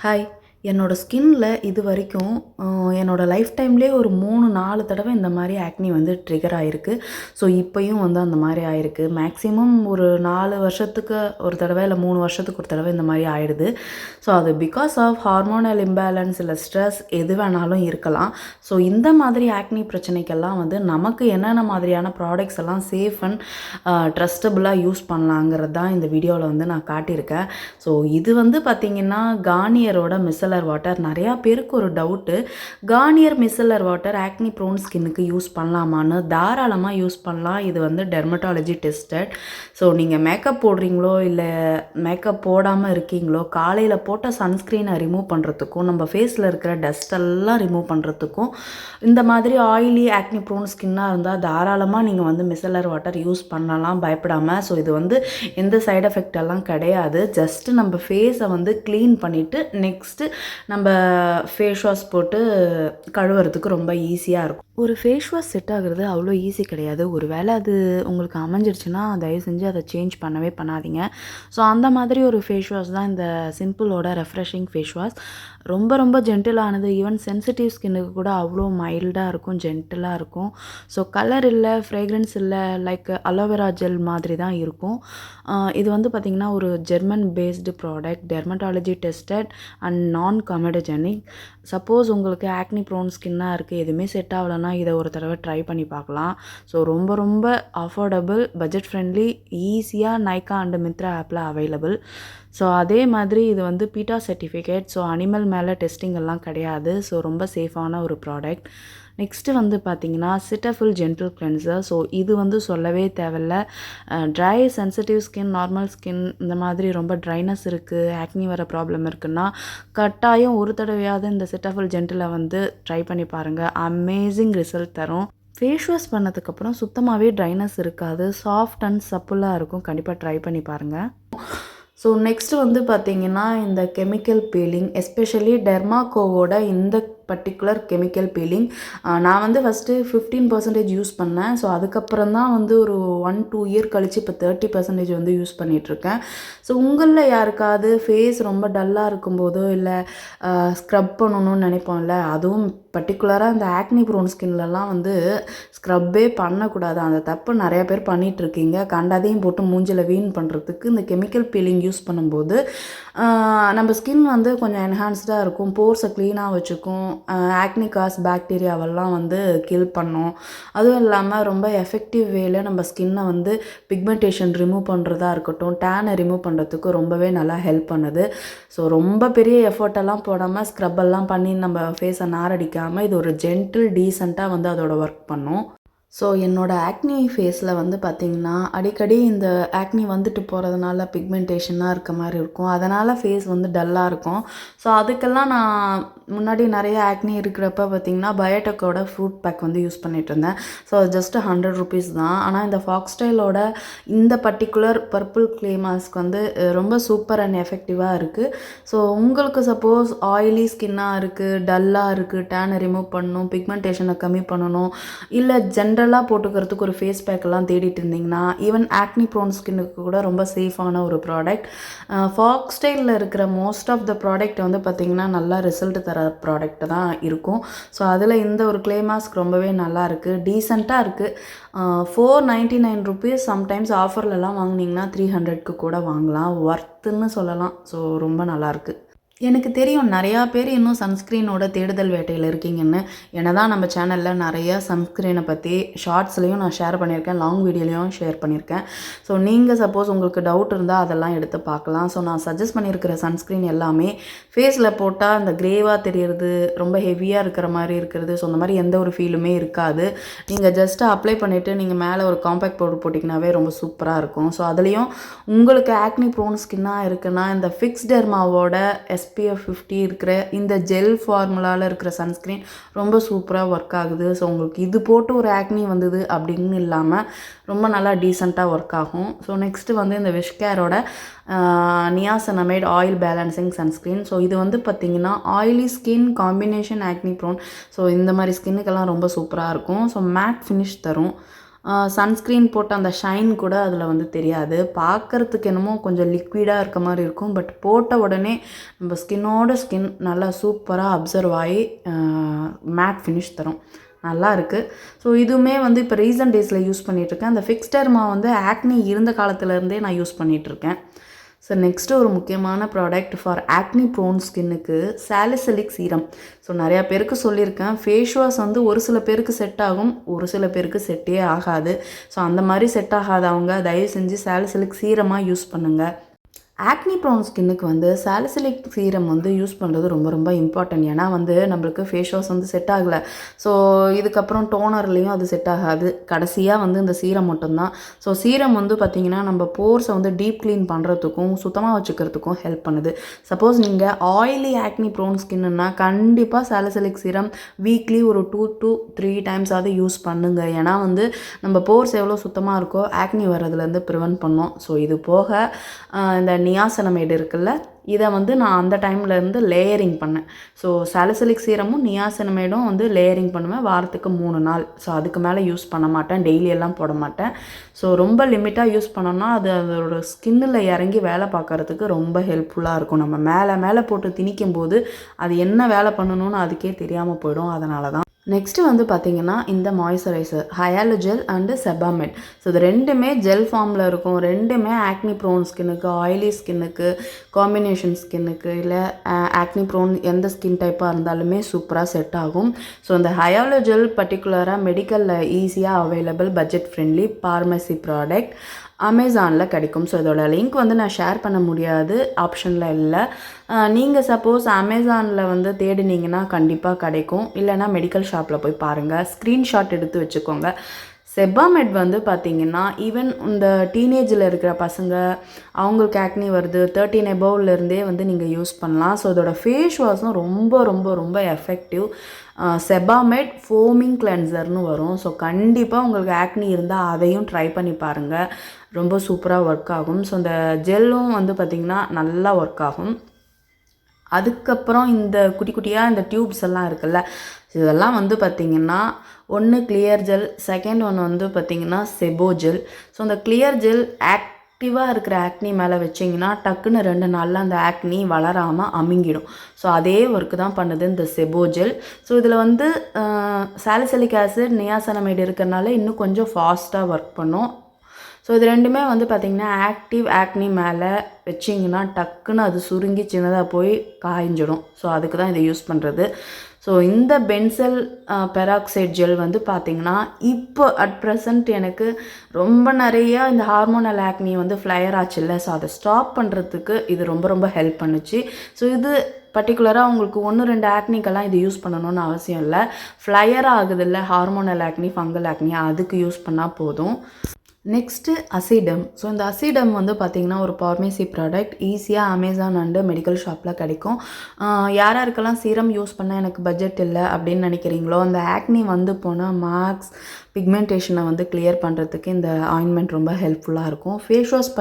Hi. என்னோட ஸ்கின்ல இதுவரைக்கும் என்னோட லைஃப் டைம்லேயே ஒரு 3, 4 தடவை இந்த மாரி ஆக்னி வந்து ட்ரிகர் ஆயிருக்கு. ஸோ இப்பயும் வந்து அந்த மாரி ஆயிருக்கு. மேக்ஸிமம் ஒரு 4 வருஷத்துக்கு ஒரு தடவை இல்ல 3 வருஷத்துக்கு ஒரு தடவை இந்த மாரி ஆயிடுது. ஸோ அது பிகாஸ் ஆஃப் ஹார்மோனல் இம்பேலன்ஸ் இல்ல ஸ்ட்ரெஸ் எது வேணாலும் இருக்கலாம். ஸோ இந்த மாதிரி ஆக்னி பிரச்சனைக்கெல்லாம் வந்து நமக்கு என்னென்ன மாதிரியான ப்ராடக்ட்ஸ் எல்லாம் சேஃப் அண்ட் ட்ரஸ்டபுளாக யூஸ் பண்ணலாங்கிறது தான் இந்த வீடியோவில் வந்து நான் காட்டியிருக்கேன். ஸோ இது வந்து பார்த்திங்கன்னா கார்னியரோட மிசலர் வாட்டர். நிறையா பேருக்கு ஒரு doubt, Garnier micellar water acne prone ஸ்கின்னுக்கு யூஸ் பண்ணலாமான்னு. தாராளமாக யூஸ் பண்ணலாம். இது வந்து டெர்மட்டாலஜி டெஸ்டட். ஸோ நீங்கள் மேக்கப் போடுறீங்களோ இல்லை மேக்கப் போடாமல் இருக்கீங்களோ, காலையில் போட்ட சன்ஸ்க்ரீனை ரிமூவ் பண்ணுறதுக்கும் நம்ம ஃபேஸில் இருக்கிற டஸ்டெல்லாம் ரிமூவ் பண்ணுறதுக்கும் இந்த மாதிரி ஆயிலி ஆக்னி ப்ரோன் ஸ்கின்னாக இருந்தால் தாராளமாக நீங்கள் வந்து மிசலர் வாட்டர் யூஸ் பண்ணலாம் பயப்படாமல். ஸோ இது வந்து எந்த சைடு எஃபெக்ட் எல்லாம் கிடையாது. ஜஸ்ட்டு நம்ம ஃபேஸை வந்து க்ளீன் பண்ணிவிட்டு நெக்ஸ்ட்டு நம்ம ஃபேஸ் வாஷ் போட்டு கழுவுறதுக்கு ரொம்ப ஈஸியாக இருக்கும். ஒரு ஃபேஸ் வாஷ் செட் ஆகுறது அவ்வளோ ஈஸி கிடையாது. ஒரு வேளை அது உங்களுக்கு அமைஞ்சிருச்சுன்னா தயவு செஞ்சு அதை சேஞ்ச் பண்ணவே பண்ணாதீங்க. ஸோ அந்த மாதிரி ஒரு ஃபேஸ் வாஷ் தான் இந்த சிம்பிளோட ரெஃப்ரெஷிங் ஃபேஸ் வாஷ். ரொம்ப ரொம்ப ஜென்டிலானது. ஈவன் சென்சிட்டிவ் ஸ்கின்னுக்கு கூட அவ்வளோ மைல்டாக இருக்கும், ஜென்டிலாக இருக்கும். ஸோ கலர் இல்லை, ஃப்ரேக்ரன்ஸ் இல்லை, லைக் அலோவேரா ஜெல் மாதிரி தான் இருக்கும். இது வந்து பார்த்திங்கன்னா ஒரு German based product, dermatology tested and நான் கமெடஜெனிக். சப்போஸ் உங்களுக்கு ஆக்னி ப்ரோன் ஸ்கின்னாக இருக்குது, எதுவுமே செட் ஆகலைன்னா இதை ஒரு தடவை ட்ரை பண்ணி பார்க்கலாம். ஸோ ரொம்ப ரொம்ப அஃபோர்டபுள், பட்ஜெட் ஃப்ரெண்ட்லி, ஈஸியாக நைக்கா அண்ட் மித்ரா ஆப்பில் அவைலபிள். ஸோ அதே மாதிரி இது வந்து பீட்டா சர்டிஃபிகேட். ஸோ அனிமல் மேலே டெஸ்டிங் எல்லாம் கிடையாது. ஸோ ரொம்ப சேஃபான ஒரு ப்ராடக்ட். நெக்ஸ்ட்டு வந்து பார்த்திங்கன்னா சிட்டஃபில் ஜென்டில் கிளென்சர். ஸோ இது வந்து சொல்லவே தேவையில்ல. Try sensitive skin, normal skin, இந்த மாதிரி ரொம்ப ட்ரைனஸ் இருக்குது, ஆக்னி வர ப்ராப்ளம் இருக்குன்னா கட்டாயம் ஒரு தடவையாவது இந்த சிட்டஃபில் ஜென்டிலை வந்து ட்ரை பண்ணி பாருங்கள். அமேசிங் ரிசல்ட் தரும். ஃபேஸ் வாஷ் பண்ணதுக்கப்புறம் சுத்தமாகவே ட்ரைனஸ் இருக்காது, சாஃப்ட் அண்ட் சப்புலாக இருக்கும். கண்டிப்பாக ட்ரை பண்ணி பாருங்கள். ஸோ நெக்ஸ்ட்டு வந்து பார்த்திங்கன்னா இந்த கெமிக்கல் பீலிங், எஸ்பெஷலி டெர்மாகோவோட இந்த பர்டிகுலர் கெமிக்கல் பீலிங் நான் வந்து ஃபஸ்ட்டு 15% யூஸ் பண்ணேன். ஸோ அதுக்கப்புறம் தான் வந்து ஒரு 1-2 இயர் கழித்து இப்போ 30% வந்து யூஸ் பண்ணிகிட்ருக்கேன். ஸோ உங்களில் யாருக்காவது ஃபேஸ் ரொம்ப டல்லாக இருக்கும்போதோ இல்லை ஸ்க்ரப் பண்ணணும்னு நினைப்போம்ல, அதுவும் பர்டிகுலராக இந்த ஆக்னி ப்ரோன் ஸ்கின்லலாம் வந்து ஸ்க்ரப்பே பண்ணக்கூடாது. அந்த தப்பு நிறையா பேர் பண்ணிகிட்ருக்கீங்க. கண்டதையும் போட்டு மூஞ்சில் வீண் பண்ணுறதுக்கு இந்த கெமிக்கல் பீலிங் யூஸ் பண்ணும்போது நம்ம ஸ்கின் வந்து கொஞ்சம் என்ஹான்ஸ்டாக இருக்கும், போர்ஸை க்ளீனாக வச்சுக்கும், ஆக்னி காஸ் பாக்டீரியாவெல்லாம் வந்து கில் பண்ணும். அதுவும் இல்லாமல் ரொம்ப எஃபெக்டிவ் வேல நம்ம ஸ்கின்னை வந்து பிக்மெண்டேஷன் ரிமூவ் பண்ணுறதா இருக்கட்டும், டேனை ரிமூவ் பண்ணுறதுக்கு ரொம்பவே நல்லா ஹெல்ப் பண்ணுது. ஸோ ரொம்ப பெரிய எஃபர்ட்டெல்லாம் போடாமல் ஸ்க்ரப்பெல்லாம் பண்ணி நம்ம ஃபேஸை நாரடிக்காமல் இது ஒரு ஜென்டில் டீசெண்டாக வந்து அதோட ஒர்க் பண்ணும். ஸோ என்னோடய ஆக்னி ஃபேஸில் வந்து பார்த்திங்கன்னா அடிக்கடி இந்த ஆக்னி வந்துட்டு போகிறதுனால பிக்மெண்டேஷனாக இருக்க மாதிரி இருக்கும். அதனால் ஃபேஸ் வந்து டல்லாக இருக்கும். ஸோ அதுக்கெல்லாம் நான் முன்னாடி நிறைய ஆக்னி இருக்கிறப்ப பார்த்திங்கன்னா பயோடெக்கோட ஃப்ரூட் பேக் வந்து யூஸ் பண்ணிகிட்டு இருந்தேன். ஸோ ஜஸ்ட்டு 100 rupees தான். ஆனால் இந்த ஃபாக்ஸ்டைலோட இந்த பர்டிகுலர் பர்பிள் க்ளே மாஸ்க் வந்து ரொம்ப சூப்பர் அண்ட் எஃபெக்டிவாக இருக்குது. ஸோ உங்களுக்கு சப்போஸ் ஆயிலி ஸ்கின்னாக இருக்குது, டல்லாக இருக்குது, டேனை ரிமூவ் பண்ணணும், பிக்மெண்டேஷனை கம்மி பண்ணணும், இல்லை ஜென்ரலாக போட்டுக்கிறதுக்கு ஒரு ஃபேஸ் பேக்கெல்லாம் தேடிட்டு இருந்தீங்கன்னா, ஈவன் ஆக்னி ப்ரோன் ஸ்கின்னுக்கு கூட ரொம்ப சேஃபான ஒரு ப்ராடக்ட். ஃபாக்ஸ்டைலில் இருக்கிற மோஸ்ட் ஆஃப் த ப்ராடக்ட் வந்து பார்த்திங்கன்னா நல்லா ரிசல்ட் தர ப்ராடக்ட் தான் இருக்கும். ஸோ அதில் இந்த ஒரு க்ளே மாஸ்க் ரொம்பவே நல்லா இருக்குது, டீசெண்டாக இருக்குது. 499 rupees. சம்டைம்ஸ் ஆஃபர்லலாம் வாங்கினீங்கன்னா 300க்கு கூட வாங்கலாம். ஒர்த்துன்னு சொல்லலாம். ஸோ ரொம்ப நல்லாயிருக்கு. எனக்கு தெரியும் நிறையா பேர் இன்னும் சன்ஸ்க்ரீனோட தேடுதல் வேட்டையில் இருக்கீங்கன்னு. தான் நம்ம சேனலில் நிறையா சன்ஸ்க்ரீனை பற்றி ஷார்ட்ஸ்லேயும் நான் ஷேர் பண்ணியிருக்கேன், லாங் வீடியோலையும் ஷேர் பண்ணியிருக்கேன். ஸோ நீங்கள் சப்போஸ் உங்களுக்கு டவுட் இருந்தால் அதெல்லாம் எடுத்து பார்க்கலாம். ஸோ நான் சஜஸ்ட் பண்ணியிருக்கிற சன்ஸ்க்ரீன் எல்லாமே ஃபேஸில் போட்டால் அந்த க்ரேவாக தெரியறது, ரொம்ப ஹெவியாக இருக்கிற மாதிரி இருக்கிறது, ஸோ அந்த மாதிரி எந்த ஒரு ஃபீலுமே இருக்காது. நீங்கள் ஜஸ்ட்டு அப்ளை பண்ணிவிட்டு நீங்கள் மேலே ஒரு காம்பேக்ட் பவுடர் போட்டிங்கனாவே ரொம்ப சூப்பராக இருக்கும். ஸோ அதுலேயும் உங்களுக்கு ஆக்னி ப்ரோன் ஸ்கின்னாக இருக்குன்னா இந்த ஃபிக்ஸ் டெர்மாவோட SPF 50 இருக்கிற இந்த ஜெல் ஃபார்முலாவில் இருக்கிற சன்ஸ்க்ரீன் ரொம்ப சூப்பராக ஒர்க் ஆகுது. ஸோ உங்களுக்கு இது போட்டு ஒரு ஆக்னி வந்தது அப்படின்னு இல்லாமல் ரொம்ப நல்லா டீசெண்டாக ஒர்க் ஆகும். ஸோ நெக்ஸ்ட்டு வந்து இந்த விஷ்கேரோட niacinamide oil balancing sunscreen. So இது வந்து பார்த்திங்கன்னா oily skin combination acne prone. So இந்த மாதிரி ஸ்கின்னுக்கெல்லாம் ரொம்ப சூப்பராக இருக்கும். ஸோ மேட் ஃபினிஷ் தரும். சன்ஸ்க்ரீன் போட்ட அந்த ஷைன் கூட அதில் வந்து தெரியாது. பார்க்குறதுக்கு என்னமோ கொஞ்சம் லிக்விடாக இருக்க மாதிரி இருக்கும். பட் போட்ட உடனே நம்ம ஸ்கின்னோட ஸ்கின் நல்லா சூப்பராக அப்சர்வ் ஆகி மேட் ஃபினிஷ் தரும். நல்லா இருக்குது. ஸோ இதுவுமே வந்து இப்போ ரீசன்ட் டேஸில் யூஸ் பண்ணிகிட்ருக்கேன். அந்த ஃபிக்ஸ்டர்மா வந்து ஆக்னி இருந்த காலத்துலேருந்தே நான் யூஸ் பண்ணிகிட்ருக்கேன். ஸோ நெக்ஸ்ட்டு ஒரு முக்கியமான ப்ராடக்ட் ஃபார் ஆக்னி ப்ரோன் ஸ்கின்னுக்கு சாலிசிலிக் சீரம். ஸோ நிறையா பேருக்கு சொல்லியிருக்கேன். ஃபேஸ் வாஷ் வந்து ஒரு சில பேருக்கு செட் ஆகும், ஒரு சில பேருக்கு செட்டே ஆகாது. ஸோ அந்த மாதிரி செட் ஆகாதவங்க தயவு செஞ்சு சாலிசிலிக் சீரமாக யூஸ் பண்ணுங்கள். ஆக்னி ப்ரோன் ஸ்கின்னுக்கு வந்து சாலிசிலிக் சீரம் வந்து யூஸ் பண்ணுறது ரொம்ப ரொம்ப இம்பார்ட்டன்ட். ஏன்னா வந்து நம்மளுக்கு ஃபேஸ் வாஷ் வந்து செட் ஆகலை. ஸோ இதுக்கப்புறம் டோனர்லேயும் அது செட் ஆகாது. கடைசியாக வந்து இந்த சீரம் மட்டும்தான். ஸோ சீரம் வந்து பார்த்திங்கன்னா நம்ம போர்ஸை வந்து டீப் க்ளீன் பண்ணுறதுக்கும் சுத்தமாக வச்சுக்கிறதுக்கும் ஹெல்ப் பண்ணுது. சப்போஸ் நீங்கள் ஆயிலி ஆக்னி ப்ரோன் ஸ்கின்னுன்னா கண்டிப்பாக சாலிசிலிக் சீரம் வீக்லி ஒரு 2 to 3 டைம்ஸாவது யூஸ் பண்ணுங்கள். ஏன்னா வந்து நம்ம போர்ஸ் எவ்வளோ சுத்தமாக இருக்கோ ஆக்னி வர்றதுலேருந்து ப்ரிவென்ட் பண்ணோம். ஸோ இது போக இந்த நியாசனமைடு இருக்குல்ல, இதை வந்து நான் அந்த டைம்லேருந்து லேயரிங் பண்ணேன். ஸோ சாலிசிலிக் சீரமும் நியாசனமைடும் வந்து லேயரிங் பண்ணுவேன் வாரத்துக்கு 3 நாள். ஸோ அதுக்கு மேலே யூஸ் பண்ண மாட்டேன், டெய்லியெல்லாம் போட மாட்டேன். ஸோ ரொம்ப லிமிட்டாக யூஸ் பண்ணோன்னா அது அதோட ஸ்கின்னில் இறங்கி வேலை பார்க்குறதுக்கு ரொம்ப ஹெல்ப்ஃபுல்லாக இருக்கும். நம்ம மேலே போட்டு திணிக்கும் போது அது என்ன வேலை பண்ணணும்னு அதுக்கே தெரியாமல் போயிடும். அதனால தான். நெக்ஸ்ட்டு வந்து பார்த்திங்கன்னா இந்த மாய்ஸ்சரைசர் ஹயாலுஜெல் அண்டு செபாமெட். ஸோ இது ரெண்டுமே ஜெல் ஃபார்மில் இருக்கும். ரெண்டுமே ஆக்னி ப்ரோன் ஸ்கின்னுக்கு, ஆயிலி ஸ்கின்னுக்கு, காம்பினேஷன் ஸ்கின்னுக்கு, இல்லை ஆக்னி ப்ரோன் எந்த ஸ்கின் டைப்பாக இருந்தாலுமே சூப்பராக செட் ஆகும். ஸோ இந்த ஹயாலுஜெல் பர்டிகுலராக மெடிக்கலில் ஈஸியாக available, budget friendly pharmacy product. அமேசானில் கிடைக்கும். ஸோ இதோட லிங்க் வந்து நான் ஷேர் பண்ண முடியாது, ஆப்ஷனில் இல்லை. நீங்கள் சப்போஸ் அமேசானில் வந்து தேடினீங்கன்னா கண்டிப்பாக கிடைக்கும். இல்லைனா மெடிக்கல் ஷாப்பில் போய் பாருங்கள், ஸ்க்ரீன்ஷாட் எடுத்து வச்சுக்கோங்க. செபாமெட் வந்து பார்த்திங்கன்னா ஈவன் இந்த டீனேஜில் இருக்கிற பசங்க அவங்களுக்கு ஆக்னி வருது 13 எபோவ்லேருந்தே வந்து நீங்கள் யூஸ் பண்ணலாம். ஸோ இதோட ஃபேஸ் வாஷும் ரொம்ப ரொம்ப ரொம்ப எஃபெக்டிவ். செபாமெட் ஃபோமிங் கிளென்சர்னு வரும். ஸோ கண்டிப்பாக உங்களுக்கு ஆக்னி இருந்தால் அதையும் ட்ரை பண்ணி பாருங்கள், ரொம்ப சூப்பராக ஒர்க் ஆகும். ஸோ இந்த ஜெல்லும் வந்து பார்த்திங்கன்னா நல்லா ஒர்க் ஆகும். அதுக்கப்புறம் இந்த குட்டி குட்டியாக இந்த டியூப்ஸ் எல்லாம் இருக்குல்ல, இதெல்லாம் வந்து பார்த்திங்கன்னா ஒன்று கிளியர் ஜெல், செகண்ட் ஒன்று வந்து பார்த்திங்கன்னா செபோ ஜெல். ஸோ இந்த கிளியர் ஜெல் ஆக்டிவாக இருக்கிற ஆக்னி மேலே வச்சிங்கன்னா டக்குன்னு 2 நாளில் அந்த ஆக்னி வளராமல் அமுங்கிடும். ஸோ அதே ஒர்க்கு தான் பண்ணுது இந்த செபோ ஜெல். ஸோ இதில் வந்து சாலிசிலிக் ஆசிட், நியாசனமைடு இருக்கிறனால இன்னும் கொஞ்சம் ஃபாஸ்ட்டாக ஒர்க் பண்ணும். ஸோ இது ரெண்டுமே வந்து பார்த்திங்கன்னா ஆக்டிவ் ஆக்னி மேலே வச்சிங்கன்னா டக்குன்னு அது சுருங்கி சின்னதாக போய் காய்ஞ்சிடும். ஸோ அதுக்கு தான் இதை யூஸ் பண்ணுறது. ஸோ இந்த பென்சல் பெராக்சைட் ஜெல் வந்து பார்த்திங்கன்னா இப்போ அட் ப்ரெசண்ட் எனக்கு ரொம்ப நிறையா இந்த ஹார்மோனல் ஆக்னி வந்து ஃப்ளையர் ஆச்சுல்ல, ஸோ அதை ஸ்டாப் பண்ணுறதுக்கு இது ரொம்ப ரொம்ப ஹெல்ப் பண்ணுச்சு. ஸோ இது பர்டிகுலராக உங்களுக்கு 1-2 ஆக்னிக்கெல்லாம் இது யூஸ் பண்ணணும்னு அவசியம் இல்லை. ஃப்ளையர் ஆகுது இல்லை ஹார்மோனல் ஆக்னி, ஃபங்கல் ஆக்னி, அதுக்கு யூஸ் பண்ணால் போதும். நெக்ஸ்ட்டு அசிடம். ஸோ இந்த அசிடம் வந்து பார்த்திங்கன்னா ஒரு பார்மசி ப்ராடக்ட், ஈஸியாக அமேசான் அண்டு மெடிக்கல் ஷாப்பில் கிடைக்கும். யாராருக்கெல்லாம் சீரம் யூஸ் பண்ணால் எனக்கு பட்ஜெட் இல்லை அப்படின்னு நினைக்கிறீங்களோ, அந்த ஆக்னி வந்து போனால் மார்க்ஸ், பிக்மெண்டேஷனை வந்து கிளியர் பண்ணுறதுக்கு இந்த ஆயின்மெண்ட் ரொம்ப ஹெல்ப்ஃபுல்லாக இருக்கும். Face wash